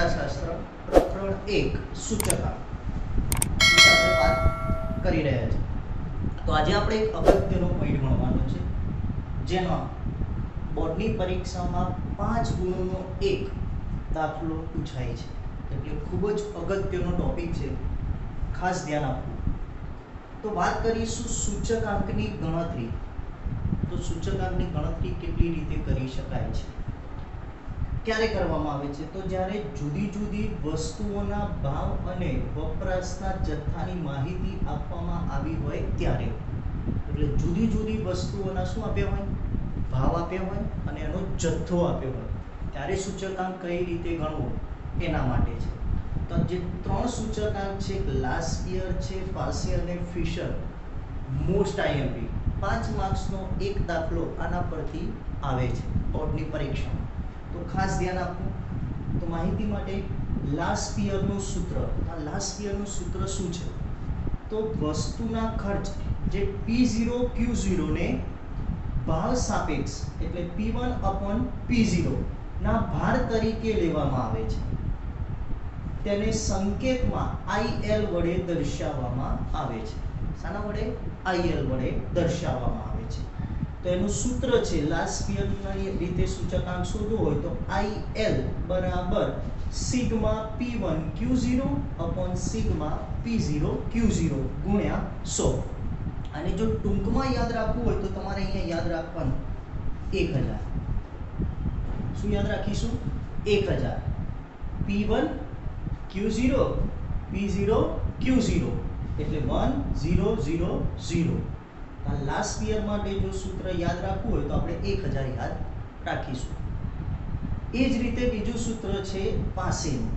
આંકડાશાસ્ત્ર પ્રકરણ 1 સૂચકાંક વિશે આપણે વાત કરી રહ્યા છીએ। તો આજે આપણે એક અગત્યનો પોઈન્ટ ભણવાનો છે, જેમાં બોર્ડની પરીક્ષામાં 5 ગુણનો એક દાખલો પૂછાય છે, એટલે ખૂબ જ અગત્યનો ટોપિક છે, ખાસ ધ્યાન આપવું। તો વાત કરીશું સૂચકાંકની ગણતરી। તો સૂચકાંકની ગણતરી કેટલી રીતે કરી શકાય છે, ક્યારે કરવામાં આવે છે? તો જ્યારે જુદી જુદી વસ્તુઓના ભાવ અને વપરાશના જથ્થાની માહિતી આપવામાં આવી હોય ત્યારે। એટલે જુદી જુદી વસ્તુઓના શું આપ્યા હોય? ભાવ આપ્યા હોય અને એનો જથ્થો આપ્યો હોય, ત્યારે સૂચકાંક કઈ રીતે ગણવો એના માટે છે। તો જે 3 સૂચકાંક છે, લાસ્ટ યર છે, પાસે અને ફિશર, મોસ્ટ આઈએમપી 5 માર્ક્સનો એક દાખલો આના પરથી આવે છે બોર્ડની પરીક્ષામાં। તો ખાસ ધ્યાન આપવું। તો માહિતી માટે લાસ્ટ યરનું સૂત્ર, આ લાસ્ટ યરનું સૂત્ર શું છે? તો વસ્તુના ખર્ચ જે P0 Q0 ને ભાવ સાપેક્ષ એટલે P1/P0 ના ભાર તરીકે લેવામાં આવે છે, તેને સંકેતમાં IL વડે દર્શાવવામાં આવે છે। શાના વડે? IL વડે દર્શાવવામાં આવે છે। તો એનું સૂત્ર છે, લાસ્ટ યરના રીતે સૂચકાંક શોધવો હોય તો IL બરાબર sigma P1 Q0 upon sigma P0 Q0 ગુણ્યા 100। અને જો ટૂંકમાં યાદ રાખવું હોય તો તમારે અહીંયા યાદ રાખવાનું 1000। શું યાદ રાખીશું? 1000 P1 Q0 P0 Q0 એટલે 1000। આ લાસ્ટ યર માટે જો સૂત્ર યાદ રાખવું હોય તો આપણે 1000 યાદ રાખીશું। એ જ રીતે બીજું સૂત્ર છે પાસેનું।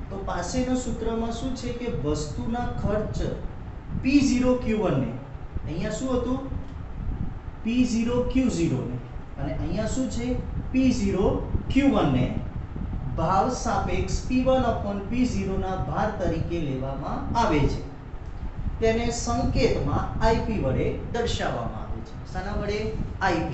તો પાસેના સૂત્રમાં શું છે કે વસ્તુના ખર્ચ P0 Q1 ને, અહીંયા શું હતું? P0 Q0 ને, અને અહીંયા શું છે? P0 Q1 ને ભાવ સાપેક્ષ P1/P0 ના ભાર તરીકે લેવામાં આવે છે, તેને સંકેતમાં IP વડે દર્શાવવામાં આવે છે। શાના વડે? IP।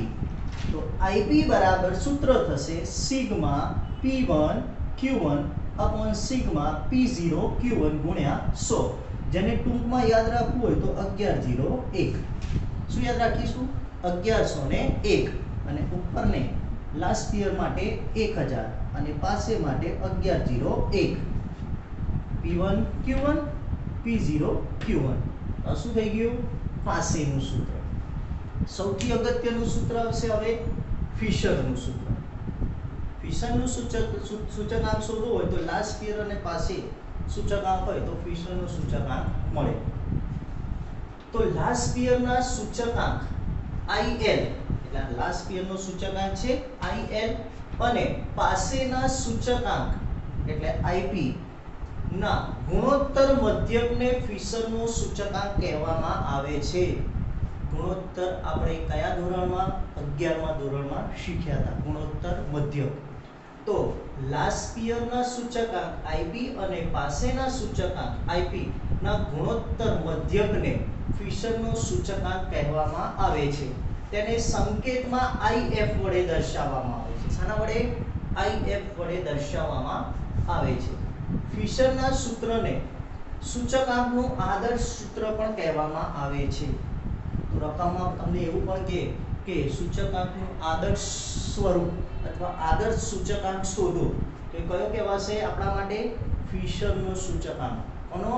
તો IP બરાબર સૂત્ર થશે sigma P1 Q1 upon sigma P0 Q1 ગુણ્યા 100, જેને ટૂંકમાં યાદ રાખવું હોય તો 1101। શું યાદ રાખીશું? 1101। અને ઉપરને લાસ્ટ યર માટે 1000 અને પાસે માટે 1101। P1 Q1 P0 Q1। તો શું થઈ ગયું? પાસેનું સૂત્ર। સૌથી અગત્યનું સૂત્ર આવશે હવે ફિશરનું સૂત્ર। ફિશરનું સૂચકાંક શોધવું હોય તો લાસ્ટ યર અને પાસે સૂચકાંક હોય તો ફિશરનું સૂચકાંક મળે। તો લાસ્ટ યરના સૂચકાંક IL, એટલે લાસ્ટ યરનો સૂચકાંક છે IL, અને પાસેના સૂચકાંક એટલે IP ના ગુણોત્તર મધ્યકને ફિશરનો સૂચકાંક કહેવામાં આવે છે। ગુણોત્તર આપણે કયા ધોરણમાં? 11મા ધોરણમાં શીખ્યા હતા, ગુણોત્તર મધ્યક। તો લાસ્ટ યરના સૂચકાંક IP અને પાસેના સૂચકાંક IP ના ગુણોત્તર મધ્યકને ફિશરનો સૂચકાંક કહેવામાં આવે છે, તેને સંકેતમાં IF વડે દર્શાવવામાં આવે છે। શાના વડે? IF વડે દર્શાવવામાં આવે છે। ફિશરના સૂત્રને સૂચકાંકનું આદર્શ સૂત્ર પણ કહેવામાં આવે છે। તો રકમમાં તમને એવું પણ કે સૂચકાંકનું આદર્શ સ્વરૂપ અથવા આદર્શ સૂચકાંક શોધો તો કયો કહેવાશે આપણા માટે? ફિશરનો સૂચકાંક। કોનો?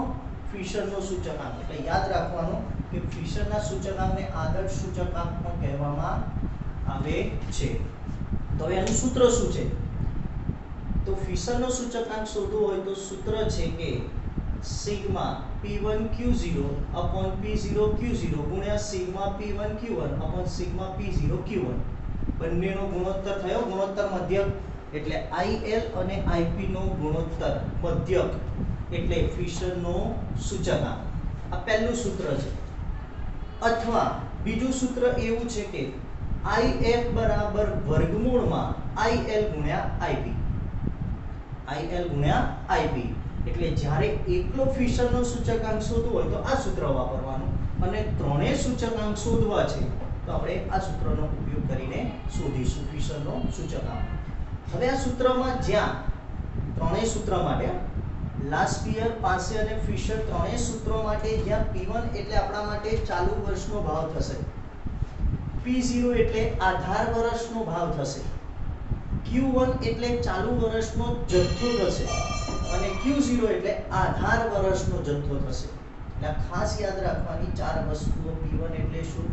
ફિશરનો સૂચકાંક। એટલે યાદ રાખવાનું કે ફિશરના સૂચકાંકને આદર્શ સૂચકાંક પણ કહેવામાં આવે છે। તો એનું સૂત્ર શું છે? તો ફિશરનો સૂચકાંક શોધવો હોય તો સૂત્ર છે કે sigma P1 Q0 upon P0 Q0 ગુણ્યા sigma P1 Q1 upon sigma P0 Q1। બંનેનો ગુણોત્તર થયો, ગુણોત્તર મધ્યક, એટલે IL અને IP નો ગુણોત્તર મધ્યક એટલે ફિશરનો સૂચકાંક। આ પહેલું સૂત્ર છે। અથવા બીજું સૂત્ર એવું છે કે IF બરાબર વર્ગમૂળમાં IL ગુણ્યા IP। IL ગુણ્યા IP એટલે જ્યારે એકલો ફિશરનો સૂચકાંક શોધવો હોય તો આ સૂત્ર વાપરવાનું, અને ત્રણેય સૂચકાંક શોધવા છે તો આપણે આ સૂત્રનો ઉપયોગ કરીને શોધીશું ફિશરનો સૂચકાંક। હવે આ સૂત્રમાં જ્યાં ત્રણેય સૂત્ર માટે લાસ્પિયર પાસે અને ફિશર ત્રણેય સૂત્રો માટે જ્યાં P1 એટલે આપણા માટે ચાલુ વર્ષનો ભાવ થશે, P0 એટલે આધાર વર્ષનો ભાવ થશે, Q1 એટલે ચાલુ વર્ષનો જથ્થો થશે અને Q0 એટલે આધાર વર્ષનો જથ્થો થશે. એટલે ખાસ યાદ રાખવાની ચાર વસ્તુઓ. P1 એટલે શું,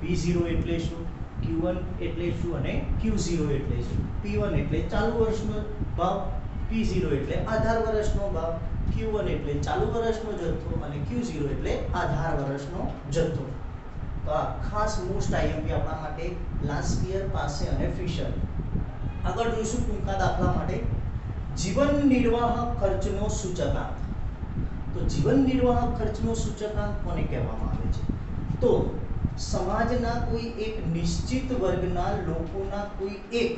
P0 એટલે શું, Q1 એટલે શું અને Q0 એટલે શું. P1 એટલે ચાલુ વર્ષનો ભાવ, P0 એટલે આધાર વર્ષનો ભાવ, Q1 એટલે ચાલુ વર્ષનો જથ્થો અને Q0 એટલે આધાર વર્ષનો જથ્થો. તો આ ખાસ મોસ્ટ આઈએમપી આપણા માટે લાસ્પિયર પાસે અને ફિશર. આગળ જોઈશું ટૂંકા દાખલા માટે જીવન નિર્વાહ ખર્ચનો સૂચકાંક. તો જીવન નિર્વાહ ખર્ચનો સૂચકાંક કોને કહેવામાં આવે છે? તો સમાજના કોઈ એક નિશ્ચિત વર્ગના લોકોના કોઈ એક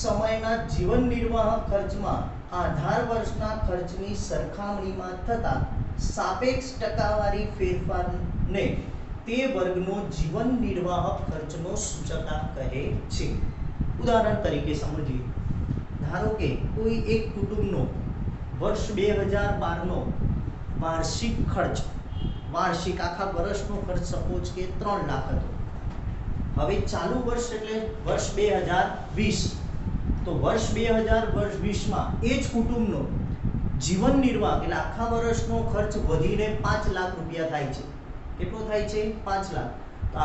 સમયના જીવન નિર્વાહ ખર્ચમાં આધાર વર્ષના ખર્ચની સરખામણીમાં થતા સાપેક્ષ ટકાવારી ફેરફારને તે વર્ગનો જીવન નિર્વાહ ખર્ચનો સૂચકાંક કહે છે. ઉદાહરણ તરીકે સમજીએ. ધારો કે કોઈ એક કુટુંબનો વર્ષ 2012 નો વાર્ષિક ખર્ચ, વાર્ષિક આખા વર્ષનો ખર્ચ સપોઝ કે 3 લાખ હતો. હવે ચાલુ વર્ષ એટલે વર્ષ 2020. તો વર્ષ 2020 માં એ જ કુટુંબનો જીવન નિર્વાહ એટલે આખા વર્ષનો ખર્ચ વધીને 5 લાખ રૂપિયા થાય છે. કેટલો થાય છે? 5 લાખ. તો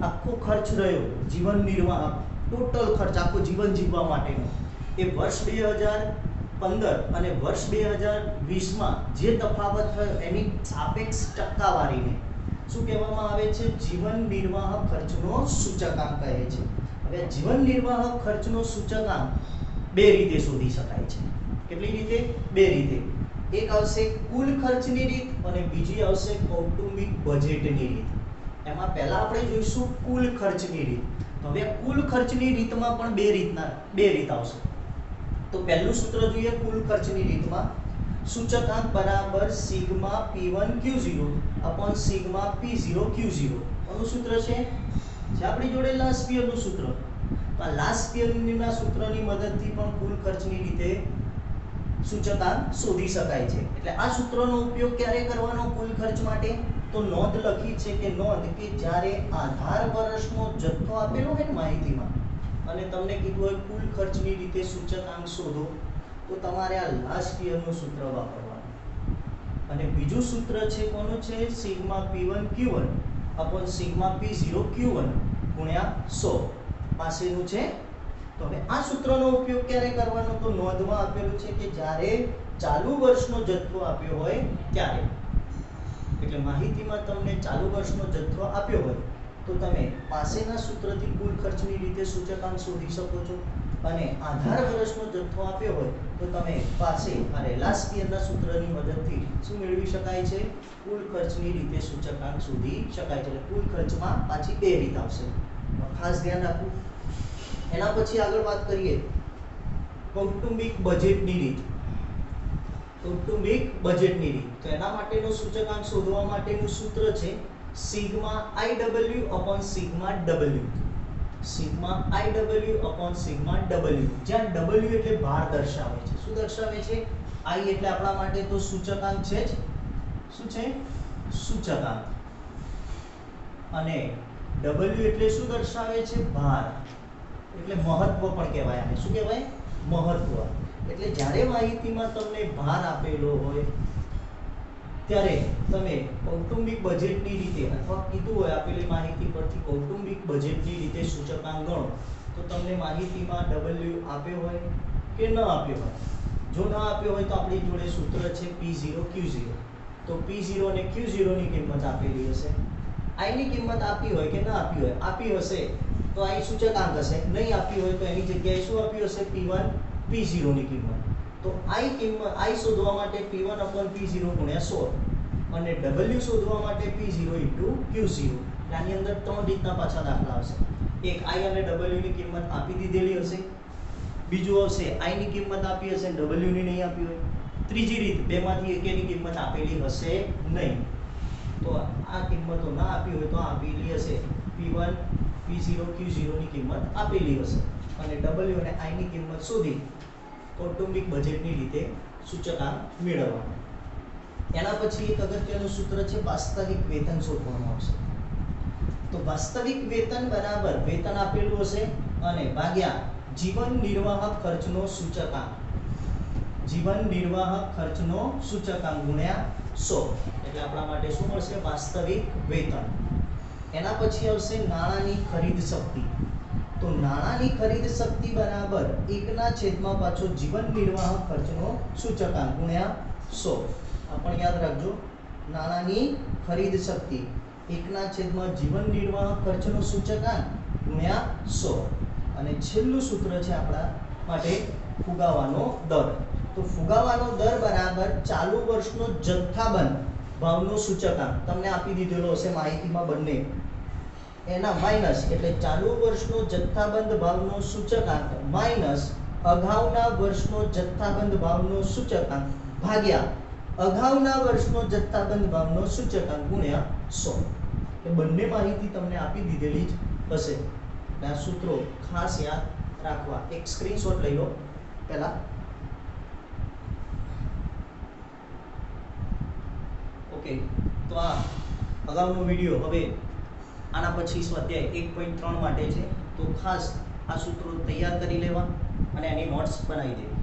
આખો ખર્ચ રહ્યો જીવન નિર્વાહ, ટોટલ ખર્ચ આખો જીવન જીવવા માટેનો, એ વર્ષ 2015 અને વર્ષ 2020 માં જે તફાવત થયો એની સાપેક્ષ ટકાવારીને શું કહેવામાં આવે છે? જીવન નિર્વાહ ખર્ચનો સૂચકાંક કહે છે. હવે જીવન નિર્વાહ ખર્ચનો સૂચકાંક બે રીતે શોધી શકાય છે. કેટલી રીતે? બે રીતે. એક આવશે કુલ ખર્ચની રીત અને બીજી આવશે કૌટુંબિક બજેટની રીત. એમાં પહેલા આપણે જોઈશું કુલ ખર્ચની રીત. હવે કુલ ખર્ચની રીતમાં પણ બે રીત આવશે. તો પહેલું સૂત્ર જોઈએ કુલ ખર્ચની રીતમાં. સૂચકાંક બરાબર sigma P1 Q0 upon sigma P0 Q0. કોનું સૂત્ર છે? જે આપણી જોડે લાસ્પિયરનું સૂત્ર. તો આ લાસ્પિયરના સૂત્રની મદદથી પણ કુલ ખર્ચની રીતે સૂચકાંક શોધી શકાય છે. એટલે આ સૂત્રનો ઉપયોગ ક્યારે કરવાનો કુલ ખર્ચ માટે? તો નોંધ લખી છે કે જ્યારે આધાર વર્ષનો જથ્થો આપેલો હોય ને માહિતીમાં અને તમને કીધું હોય કુલ ખર્ચની રીતે સૂચકાંક શોધો, તો તમારે આ લાસ્પિયરનું સૂત્ર વાપરવાનું. અને બીજું સૂત્ર છે કોનું છે? Sigma P1 Q1 upon sigma P0 Q1 ગુણ્યા 100 પાસેનું છે. તો હવે આ સૂત્રનો ઉપયોગ ક્યારે કરવાનો? તો નોંધમાં આપેલું છે કે જ્યારે ચાલુ વર્ષનો જથ્થો આપ્યો હોય ત્યારે. એટલે માહિતીમાં તમને ચાલુ વર્ષનો જથ્થો આપ્યો હોય તો તમે પાસેના સૂત્રથી કુલ ખર્ચની રીતે સૂચકાંક શોધી શકો છો. અને આધાર વર્ષનો જથ્થો આપ્યો હોય તો તમે પાસે અને લાસ્પિયરના સૂત્રની મદદથી શું મેળવી શકાય છે? કુલ ખર્ચની રીતે સૂચકાંક શોધી શકાય છે. એટલે કુલ ખર્ચમાં પાછી બે રીત આવશે, ખાસ ધ્યાન રાખવું. એના પછી આગળ વાત કરીએ કૌટુંબિક બજેટની રીત. કૌટુંબિક બજેટની રીત. તો એના માટેનું સૂચકાંક શોધવા માટેનું સૂત્ર છે sigma IW upon sigma W. Sigma IW upon sigma W. જ્યાં W એટલે ભાર દર્શાવે છે. શું દર્શાવે છે? I એટલે આપણા માટે તો સૂચકાંક છે જ. શું છે? સૂચકાંક. અને W એટલે શું દર્શાવે છે? ભાર. એટલે મહત્વ પણ કહેવાય આને. શું કહેવાય? મહત્વ. એટલે જ્યારે માહિતીમાં તમને ભાર આપેલો હોય ત્યારે તમે કૌટુંબિક બજેટની રીતે અથવા કીધું હોય આપેલી માહિતી પરથી કૌટુંબિક બજેટની રીતે સૂચકાંક ગણો તો તમને માહિતીમાં W આપ્યો હોય કે ન આપ્યો હોય. જો ન આપ્યો હોય તો આપણી જોડે સૂત્ર છે P0 Q0. તો P0 અને Q0 ની કિંમત આપેલી હશે. I ની કિંમત આપી હોય કે ન આપી હોય, આપી હશે તો I સૂચકાંક હશે, નહીં આપી હોય તો એની જગ્યાએ શું આપ્યું હશે? P1 P0 ની કિંમત. તો I શોધવા માટે P1 P0 ગુણ્યા 100 અને W શોધવા માટે P0 Q0. આની અંદર ત્રણ રીતના પાછા દાખલા આવશે. એક I અને W ની કિંમત આપી દીધેલી હશે. બીજું આવશે I ની કિંમત આપી હશે, W ની નહીં આપી હોય. ત્રીજી રીત બેમાંથી એકેની કિંમત આપેલી હશે નહીં. તો આ કિંમતો ના આપી હોય તો આપેલી હશે P1 P0 Q0 ની કિંમત આપેલી હશે. અને W અને I ની કિંમત શોધી કૌટુંબિક બજેટની રીતે સૂચકાંક મેળવવાનો. એના પછી એક અગત્યનું સૂત્ર છે વાસ્તવિક વેતન શોધવાનું આવશે. તો વાસ્તવિક વેતન બરાબર વેતન આપેલું હશે અને ભાગ્યા જીવન નિર્વાહ ખર્ચનો સૂચકાંક. જીવન નિર્વાહ ખર્ચનો સૂચકાંક ગુણ્યા 100 એટલે આપણા માટે શું મળશે? વાસ્તવિક વેતન. એના પછી આવશે નાણાંની ખરીદ શક્તિ. તો નાણાંની ખરીદ શક્તિ બરાબર 1/, પાછો જીવન નિર્વાહ ખર્ચનો સૂચકાંક ગુણ્યા 100. આ પણ યાદ રાખજો. નાણાંની ખરીદ શક્તિ 1/, જીવન નિર્વાહ ખર્ચનો સૂચકાંક ગુણ્યા 100. અને છેલ્લું સૂત્ર છે આપણા માટે ફુગાવાનો દર. તો ફુગાવાનો દર બરાબર ચાલુ વર્ષનો જથ્થાબંધ ભાવનો સૂચકાંક તમને આપી દીધેલો હશે માહિતીમાં બંને. એના માઈનસ એટલે ચાલુ વર્ષનો જથ્થાબંધ ભાવનો સૂચકાંક માઈનસ અગાઉના વર્ષનો જથ્થાબંધ ભાવનો સૂચકાંક ભાગ્યા અગાઉના વર્ષનો જથ્થાબંધ ભાવનો સૂચકાંક ગુણ્યા 100. એ બંને માહિતી તમને આપી દીધેલી જ હશે. આ સૂત્રો ખાસ યાદ રાખવા. એક સ્ક્રીનશોટ લઈ લો પહેલા. ઓકે, તો આ અગાઉનો વિડિયો હવે આના પછી સ્વાધ્યાય 1.3 માટે છે. તો ખાસ આ સૂત્રો તૈયાર કરી લેવા અને એની નોટ્સ બનાવી દેવી.